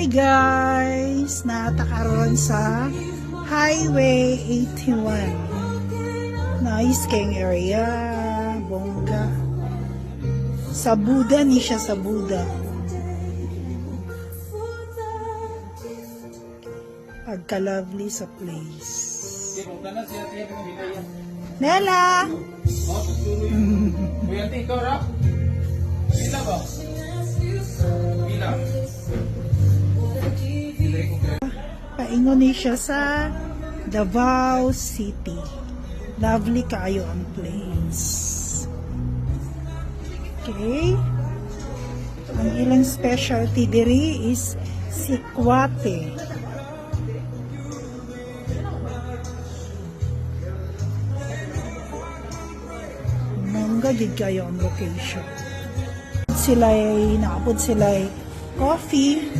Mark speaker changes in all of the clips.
Speaker 1: Hi guys! Natakaroon sa Highway 81. Nice keng area. Bongga. Sa Buda ni siya sa Buda. Pagka-lovely sa place. Nela! Paingon ni siya sa Davao City. Lovely kayo ang place. Okay. Ang ilang specialty diri is sikwate. Mangga gid kayo ang location. Naapod sila coffee,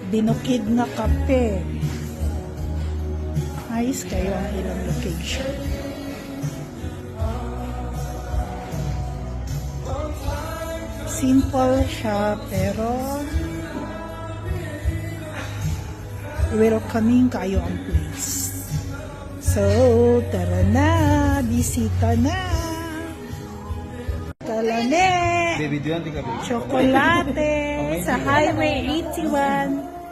Speaker 1: binukid na kape. Nice kayo ang ilang location. Simple siya pero welcoming kayo ang place. So, tara na, bisita na. Kalane, chocolate sa Highway 81.